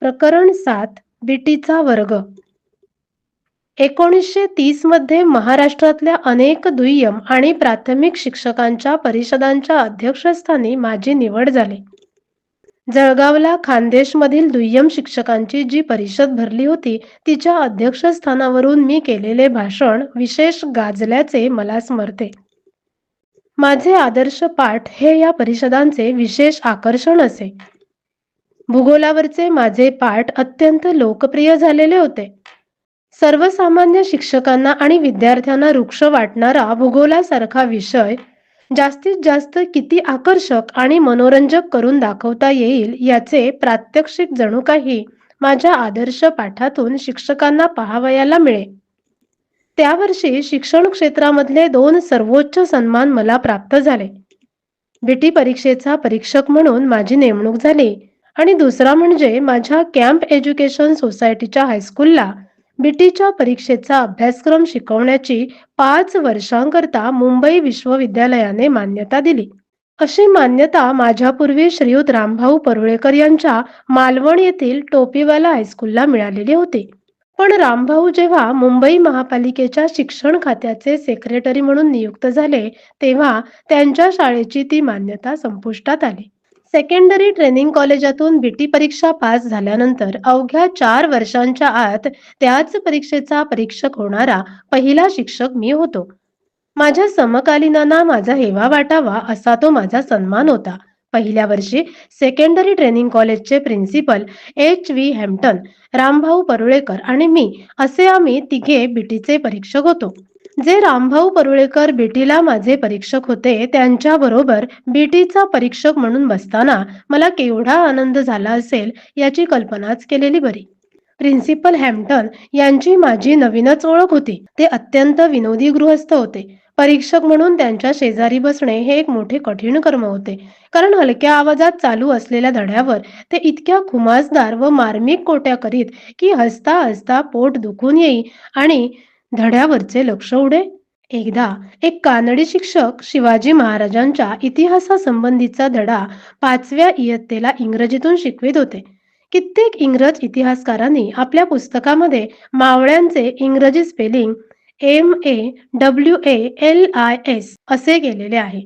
प्रकरण 7 बीटीचा वर्ग 1930 मध्ये महाराष्ट्रातल्या अनेक दुय्यम आणि प्राथमिक शिक्षकांच्या परिषदांच्या अध्यक्षस्थानी माझी निवड झाली. जळगावला खानदेशमधील दुय्यम शिक्षकांची जी परिषद भरली होती तिच्या अध्यक्षस्थानावरून मी केलेले भाषण विशेष गाजल्याचे मला स्मरते. माझे आदर्श पाठ हे या परिषदांचे विशेष आकर्षण असे. भूगोलावरचे माझे पाठ अत्यंत लोकप्रिय झालेले होते. सर्वसामान्य शिक्षकांना आणि विद्यार्थ्यांना रुक्ष वाटणारा भूगोलासारखा विषय जास्तीत जास्त किती आकर्षक आणि मनोरंजक करून दाखवता येईल याचे प्रात्यक्षिक जणू काही माझ्या आदर्श पाठातून शिक्षकांना पाहावयाला मिळे. त्या वर्षी शिक्षण क्षेत्रामधले 2 सर्वोच्च सन्मान मला प्राप्त झाले. बीटी परीक्षेचा परीक्षक म्हणून माझी नेमणूक झाली आणि दुसरा म्हणजे माझ्या कॅम्प एज्युकेशन सोसायटीच्या हायस्कूलला बीटीच्या परीक्षेचा अभ्यासक्रम शिकवण्याची 5 वर्षांकरता मुंबई विश्वविद्यालयाने मान्यता दिली. अशी मान्यता माझ्यापूर्वी श्रीयुत रामभाऊ परुळेकर यांच्या मालवण येथील टोपीवाला हायस्कूलला मिळालेली होती. पण रामभाऊ जेव्हा मुंबई महापालिकेच्या शिक्षण खात्याचे सेक्रेटरी म्हणून नियुक्त झाले तेव्हा त्यांच्या शाळेची ती मान्यता संपुष्टात आली. सेकंडरी ट्रेनिंग कॉलेजातून बीटी परीक्षा पास झाल्यानंतर अवघ्या 4 वर्षांच्या आत त्याच परीक्षेचा परीक्षक होणारा पहिला शिक्षक मी होतो. माझ्या समकालीनांना माझा हेवा वाटावा असा तो माझा सन्मान होता. पहिल्या वर्षी सेकंडरी ट्रेनिंग कॉलेजचे प्रिन्सिपल H.V. हॅम्प्टन, रामभाऊ परुळेकर आणि मी असे आम्ही तिघे बीटीचे परीक्षक होतो. जे रामभाऊ परुळेकर बीटीला माझे परीक्षक होते त्यांच्याबरोबर बीटीचा परीक्षक म्हणून बसताना मला केवढा आनंद झाला असेल याची कल्पनाच केलेली बरी. प्रिन्सिपल हॅम्प्टन यांची माझी नवीनच ओळख होती. ते अत्यंत विनोदी गृहस्थ होते. परीक्षक म्हणून त्यांच्या शेजारी बसणे हे एक मोठे कठीण कर्म होते, कारण हलक्या आवाजात चालू असलेल्या धड्यावर ते इतक्या खुमासदार व मार्मिक कोट्या करीत की हसता हसता पोट दुखून येई आणि धड्यावरचे लक्ष उडे. एकदा एक कानडी शिक्षक शिवाजी महाराजांच्या इतिहासासंबंधीचा धडा 5व्या इयत्तेला इंग्रजीतून शिकवित होते. कित्येक इंग्रज इतिहासकारांनी आपल्या पुस्तकामध्ये मावळ्यांचे इंग्रजी स्पेलिंग MAWALIS असे केलेले आहे.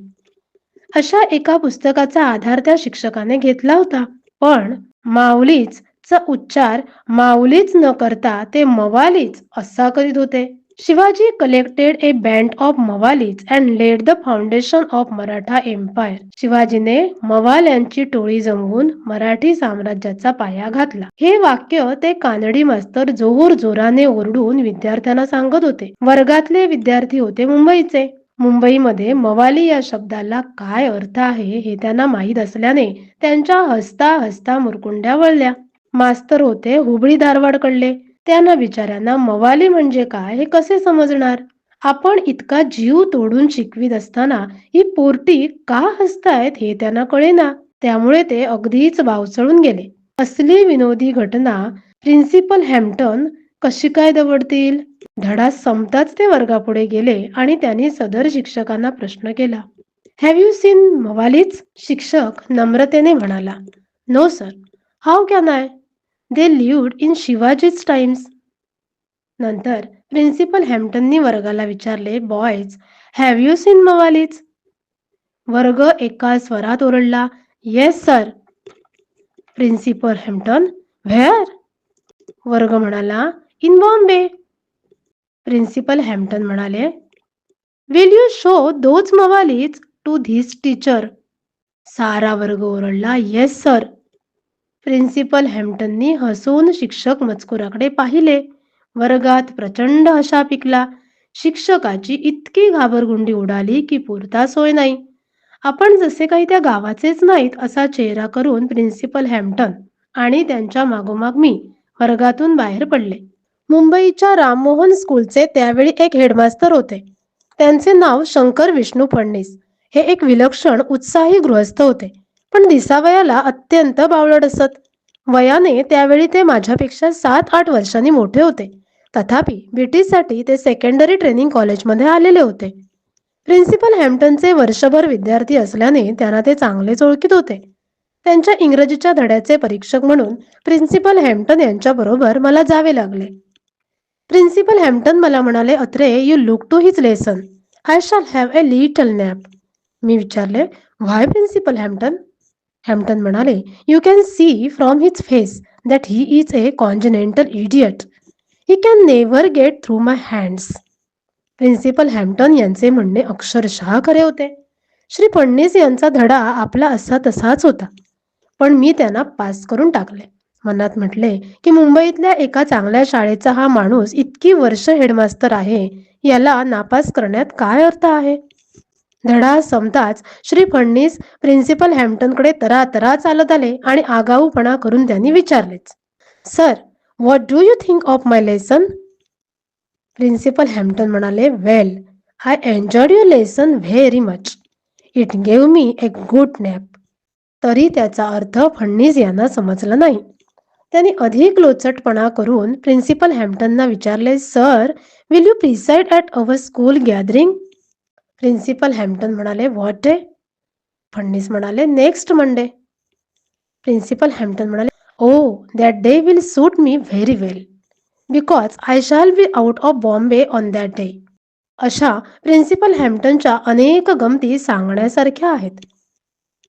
अशा एका पुस्तकाचा आधार त्या शिक्षकाने घेतला होता. पण माऊलीच चा उच्चार माऊलीच न करता ते मवालीच असा करीत होते. Shivaji collected a band of mawalis and led the foundation of Maratha empire. शिवाजीने मवाल्यांची टोळी जमवून मराठी साम्राज्याचा पाया घातला. हे वाक्य ते कानडी मास्तर जोर जोराने ओरडून विद्यार्थ्यांना सांगत होते. वर्गातले विद्यार्थी होते मुंबईचे. मुंबईमध्ये मवाली या शब्दाला काय अर्थ आहे हे त्यांना माहीत असल्याने त्यांच्या हसता हसता मुरकुंड्या वळल्या. मास्तर होते हुबळी धारवाडकडले. त्यांना बिचाऱ्यांना मवाली म्हणजे काय हे कसे समजणार. आपण इतका जीव तोडून शिकवीत असताना ही पोरटी का हसतायत हे त्यांना कळेना. त्यामुळे ते अगदीच बावचळून गेले. असली विनोदी घटना प्रिन्सिपल हॅम्प्टन कशी काय दवडतील. धडा संपताच ते वर्गापुढे गेले आणि त्यांनी सदर शिक्षकांना प्रश्न केला. Have you seen mawalis? शिक्षक नम्रतेने म्हणाला, no sir. How can I? They lived in Shivaji's times. नंतर प्रिन्सिपल हॅम्प्टननी वर्गाला विचारले, boys, have you seen mawalis? वर्ग एका स्वरात ओरडला, yes sir. Principal Hampton, where? वर्ग म्हणाला, इन बॉम्बे. प्रिन्सिपल हॅम्प्टन म्हणाले, will you show those mawalis to this teacher? सारा वर्ग ओरडला, येस सर. प्रिन्सिपल हॅम्प्टननी हसून शिक्षक मजकुराकडे पाहिले. वर्गात प्रचंड हशा पिकला. शिक्षकाची इतकी घाबरगुंडी उडाली की पुरता सोय नाही. आपण जसे काही त्या गावाचेच नाहीत असा चेहरा करून प्रिन्सिपल हॅम्प्टन आणि त्यांच्या मागोमाग मी वर्गातून बाहेर पडले. मुंबईच्या राममोहन स्कूलचे त्यावेळी एक हेडमास्तर होते. त्यांचे नाव शंकर विष्णू फडणीस. हे एक विलक्षण उत्साही गृहस्थ होते, पण दिसावयाला अत्यंत बावळट असत. वयाने त्यावेळी ते माझ्यापेक्षा 7-8 वर्षांनी मोठे होते. तथापि बीटीसाठी ते सेकंडरी ट्रेनिंग कॉलेजमध्ये आलेले होते. प्रिन्सिपल हॅम्प्टनचे वर्षभर विद्यार्थी असल्याने त्यांना ते चांगलेच ओळखीत होते. त्यांच्या इंग्रजीच्या धड्याचे परीक्षक म्हणून प्रिन्सिपल हॅम्प्टन यांच्याबरोबर मला जावे लागले. प्रिन्सिपल हॅम्प्टन मला म्हणाले, "Atre, you look to his lesson. I shall have a little nap." मी विचारले, "व्हाय प्रिन्सिपल हॅम्प्टन?" हॅम्प्टन म्हणाले, "you can see from his face that he is a congenital idiot. He can never get through my hands." Principal Hampton यांचे म्हणणे अक्षरशः खरे होते. श्री फडणीस यांचा धडा आपला असा तसाच होता, पण मी त्यांना पास करून टाकले. मनात म्हटले की मुंबईतल्या एका चांगल्या शाळेचा हा माणूस इतकी वर्ष हेडमास्तर आहे, याला नापास करण्यात काय अर्थ आहे. धडा संपताच श्री फडणीस प्रिन्सिपल हॅम्प्टनकडे तरातरा चालत आले आणि आगाऊपणा करून त्यांनी विचारलेच, "sir, what do you think of my lesson?" Principal Hampton म्हणाले, "well, I enjoyed your lesson very much. It gave me a good nap." तरी त्याचा अर्थ फडणीस यांना समजला नाही. त्यांनी अधिक लोचटपणा करून प्रिन्सिपल हॅम्प्टनना विचारले, "sir, will you preside at our school gathering?" Principal Hampton म्हणाले, "व्हॉट डे?" फडणीस म्हणाले, "नेक्स्ट मंडे." प्रिन्सिपल हॅम्प्टन म्हणाले, "oh, that day will suit me very well, because I shall be out of Bombay on that day." अशा principal हॅम्प्टनच्या अनेक गमती सांगण्यासारख्या आहेत.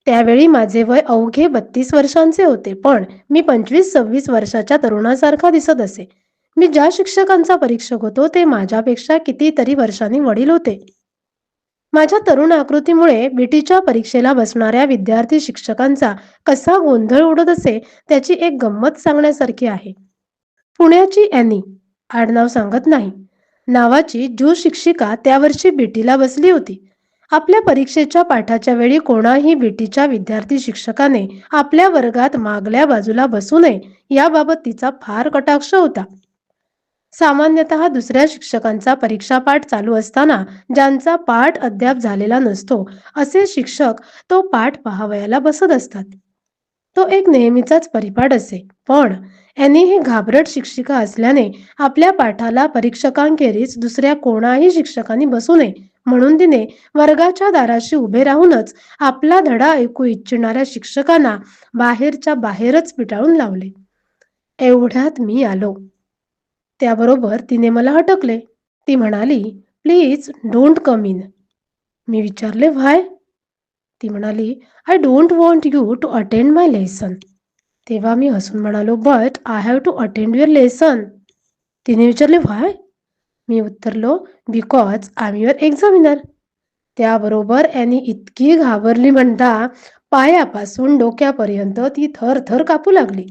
त्यावेळी माझे वय अवघे 32 वर्षांचे होते, पण मी 25-26 वर्षाच्या तरुणासारखा दिसत असे. मी ज्या शिक्षकांचा परीक्षक होतो ते माझ्यापेक्षा कितीतरी वर्षांनी वडील होते. माझ्या तरुण आकृतीमुळे बीटीच्या परीक्षेला बसणाऱ्या विद्यार्थी शिक्षकांचा कसा गोंधळ उडत असे त्याची एक गंमत सांगण्यासारखी आहे. पुण्याची ॲनी, आडनाव सांगत नाही, नावाची ज्यू शिक्षिका त्या वर्षी बीटीला बसली होती. आपल्या परीक्षेच्या पाठाच्या वेळी कोणाही बीटीच्या विद्यार्थी शिक्षकाने आपल्या वर्गात मागल्या बाजूला बसू नये याबाबत तिचा फार कटाक्ष होता. सामान्यतः दुसऱ्या शिक्षकांचा परीक्षापाठ चालू असताना ज्यांचा पाठ अद्याप झालेला नसतो असे शिक्षक तो पाठ पाहावयाला बसत असतात. तो एक नेहमीचाच परिपाठ असे, पण ॲनी ही घाबरट शिक्षिका असल्याने आपल्या पाठाला परीक्षकांखेरीज दुसऱ्या कोणाही शिक्षकांनी बसू नये म्हणून तिने वर्गाच्या दाराशी उभे राहूनच आपला धडा ऐकू इच्छिणाऱ्या शिक्षकांना बाहेरच्या बाहेरच पिटाळून लावले. एवढ्यात मी आलो. त्याबरोबर तिने मला हटकले. ती म्हणाली, "प्लीज डोंट कम इन." मी विचारले, "व्हाय?" ती म्हणाली, "I don't want you to attend my lesson." तेव्हा मी हसून म्हणालो, "but I have to attend your lesson." तिने विचारले, "व्हाय?" मी उत्तरलो, "because I am your examiner." त्याबरोबर ॲनी इतकी घाबरली म्हणता पायापासून डोक्यापर्यंत ती थर कापू लागली.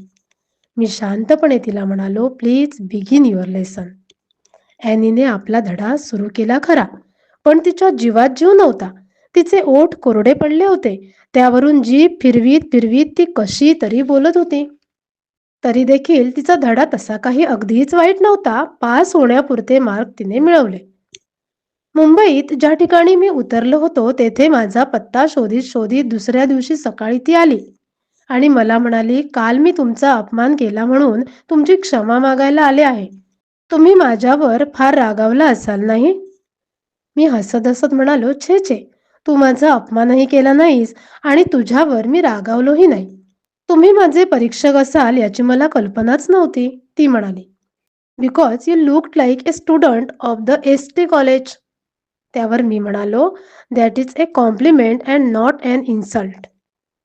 मी शांतपणे तिला म्हणालो, "प्लीज बिगिन युअर लेसन." ॲनीने आपला धडा सुरू केला खरा, पण तिच्या जीवात जीव नव्हता. तिचे ओठ कोरडे पडले होते. त्यावरून जीभ फिरवीत फिरवीत ती कशी तरी बोलत होती. तरी देखील तिचा धडा तसा काही अगदीच वाईट नव्हता. पास होण्यापुरते मार्क तिने मिळवले. मुंबईत ज्या ठिकाणी मी उतरलो होतो तेथे माझा पत्ता शोधित शोधित दुसऱ्या दिवशी सकाळी ती आली आणि मला म्हणाली, "काल मी तुमचा अपमान केला म्हणून तुमची क्षमा मागायला आले आहे. तुम्ही माझ्यावर फार रागावला असाल नाही?" मी हसत हसत म्हणालो, "छे छे, तू माझा अपमानही केला नाहीस आणि तुझ्यावर मी रागावलोही नाही. तुम्ही माझे परीक्षक असाल याची मला कल्पनाच नव्हती." ती म्हणाली, "because you looked like a student of the ST. College." त्यावर मी म्हणालो, "that is a compliment and not an insult."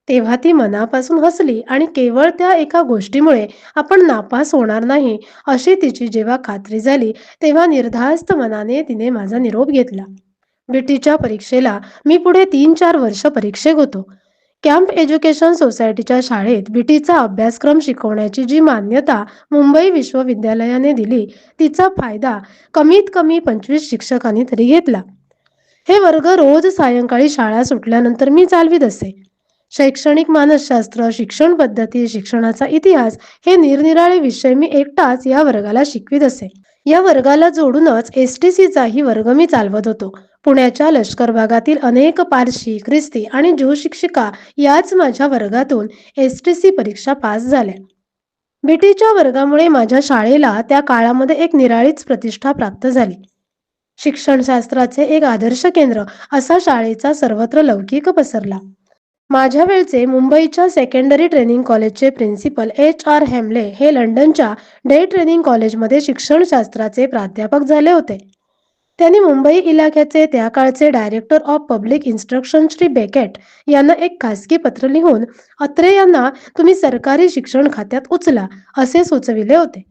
तेव्हा ती मनापासून हसली आणि केवळ त्या एका गोष्टीमुळे आपण नापास होणार नाही अशी तिची जेव्हा खात्री झाली तेव्हा निर्धास्त मनाने तिने माझा निरोप घेतला. बीटीच्या परीक्षेला मी पुढे 3-4 वर्ष परीक्षक होतो. कॅम्प एज्युकेशन सोसायटीच्या शाळेत बीटीचा अभ्यासक्रम शिकवण्याची जी मान्यता मुंबई विश्वविद्यालयाने दिली तिचा फायदा कमीत कमी 25 शिक्षकांनी तरी घेतला. हे वर्ग रोज सायंकाळी शाळा सुटल्यानंतर मी चालवीत असे. शैक्षणिक मानसशास्त्र, शिक्षण पद्धती, शिक्षणाचा इतिहास हे निरनिराळे विषय मी एकटाच या वर्गाला शिकवीत असे. या वर्गाला जोडूनच एसटीसीचाही वर्ग मी चालवत होतो. पुण्याच्या लष्कर भागातील अनेक पारशी, ख्रिस्ती आणि ज्यू शिक्षिका याच माझ्या वर्गातून एसटीसी परीक्षा पास झाल्या. बीटीच्या वर्गामुळे माझ्या शाळेला त्या काळामध्ये एक निराळीच प्रतिष्ठा प्राप्त झाली. शिक्षणशास्त्राचे एक आदर्श केंद्र असा शाळेचा सर्वत्र लौकिक पसरला. माझ्या वेळचे मुंबईच्या सेकंडरी ट्रेनिंग कॉलेजचे प्रिन्सिपल HR हेमले हे लंडनच्या डे ट्रेनिंग कॉलेजमध्ये शिक्षणशास्त्राचे प्राध्यापक झाले होते. त्यांनी मुंबई इलाख्याचे त्या काळचे director of public instruction Shri Beckett यांना एक खासगी पत्र लिहून अत्रे यांना तुम्ही सरकारी शिक्षण खात्यात उचला असे सुचविले होते.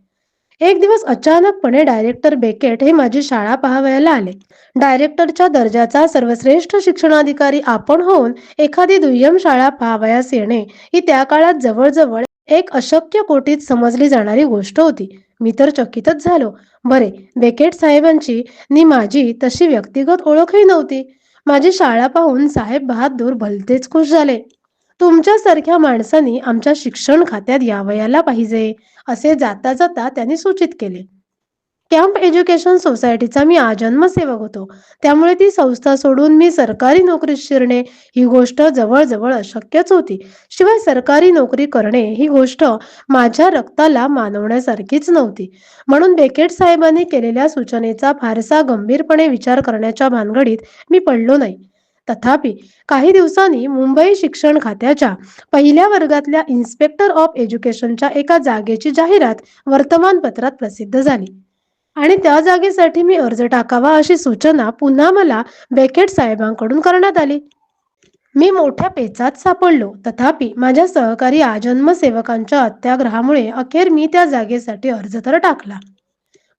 एक दिवस अचानकपणे डायरेक्टर बेकेट हे माझी शाळा पाहावयाला आले. डायरेक्टरच्या दर्जाचा सर्वश्रेष्ठ शिक्षणाधिकारी आपण होऊन एखादी दुय्यम शाळा पाहावयास येणे ही त्या काळात जवळजवळ एक अशक्य कोटीत समजली जाणारी गोष्ट होती. मी तर चकितच झालो. बरे, बेकेट साहेबांची नि माझी तशी व्यक्तिगत ओळखही नव्हती. माझी शाळा पाहून साहेब बहादूर भलतेच खुश झाले. तुमच्यासारख्या माणसांनी आमच्या शिक्षण खात्यात यावयाला पाहिजे असे जाता जाता त्यांनी सूचित केले. कॅम्प एज्युकेशन सोसायटीचा मी आजन्म सेवक होतो. त्यामुळे ती संस्था सोडून मी सरकारी नोकरीत शिरणे ही गोष्ट जवळजवळ अशक्यच होती. शिवाय सरकारी नोकरी करणे ही गोष्ट माझ्या रक्ताला मानवण्यासारखीच नव्हती. म्हणून बेकेट साहेबांनी केलेल्या सूचनेचा फारसा गंभीरपणे विचार करण्याच्या भानगडीत मी पडलो नाही. तथापि काही दिवसांनी मुंबई शिक्षण खात्याच्या पहिल्या वर्गातल्या इन्स्पेक्टर ऑफ एज्युकेशनच्या एका जागेची जाहिरात वर्तमानपत्रात प्रसिद्ध झाली आणि त्या जागेसाठी मी अर्ज टाकावा अशी सूचना पुन्हा मला बेकेट साहेबांकडून करण्यात आली. मी मोठ्या पेचात सापडलो. तथापि माझ्या सहकारी आजन्म सेवकांच्या अत्याग्रहामुळे अखेर मी त्या जागेसाठी अर्ज तर टाकला.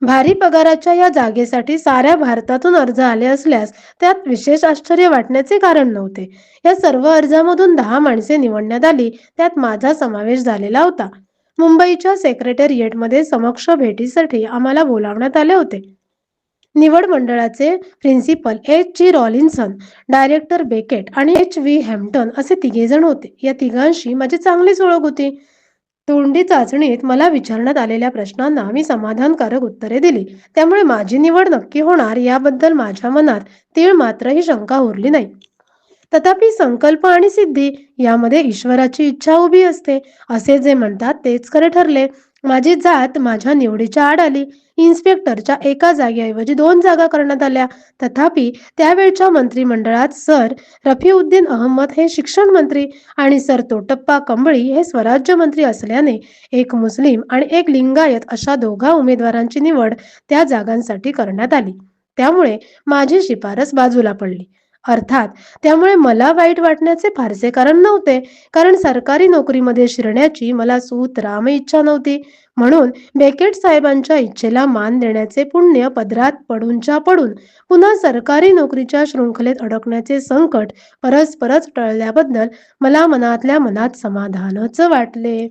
भारी पगाराच्या या जागेसाठी साऱ्या भारतातून अर्ज आले असल्यास त्यात विशेष आश्चर्य वाटण्याचे कारण नव्हते. या सर्व अर्जामधून 10 माणसे निवडण्यात आली. त्यात माझा समावेश झालेला होता. मुंबईच्या सेक्रेटेरिएटमध्ये समक्ष भेटीसाठी आम्हाला बोलावण्यात आले होते. निवड मंडळाचे प्रिन्सिपल H.G. रॉलिन्सन, डायरेक्टर बेकेट आणि H.V. हॅम्प्टन असे तिघेजण होते. या तिघांशी माझी चांगलीच ओळख होती. तोंडी चाचणीत मला विचारण्यात आलेल्या प्रश्नांना मी समाधानकारक उत्तरे दिली. त्यामुळे माझी निवड नक्की होणार याबद्दल माझ्या मनात तीळ मात्रही शंका उरली नाही. तथापि संकल्प आणि सिद्धी यामध्ये ईश्वराची इच्छा उभी असते असे जे म्हणतात तेच खरे ठरले. माझी जात माझ्या निवडीच्या आड आली. इन्स्पेक्टरच्या एका जागेऐवजी 2 जागा करण्यात आल्या. तथापि त्यावेळच्या मंत्रिमंडळात सर रफीउद्दीन अहमद हे शिक्षण मंत्री आणि सर तोटप्पा कंबळी हे स्वराज्य मंत्री असल्याने एक मुस्लिम आणि एक लिंगायत अशा दोघा उमेदवारांची निवड त्या जागांसाठी करण्यात आली. त्यामुळे माझी शिफारस बाजूला पडली. अर्थात त्यामुळे मला वाईट वाटण्याचे फारसे कारण नव्हते, कारण सरकारी नोकरीमध्ये शिरण्याची मला सूतराम इच्छा नव्हती. म्हणून बेकेट साहेबांच्या इच्छेला मान देण्याचे पुण्य पदरात पडूनच्या पडून पुन्हा सरकारी नोकरीच्या शृंखलेत अडकण्याचे संकट परस्परच टळल्याबद्दल मला मनातल्या मनात समाधानच वाटले.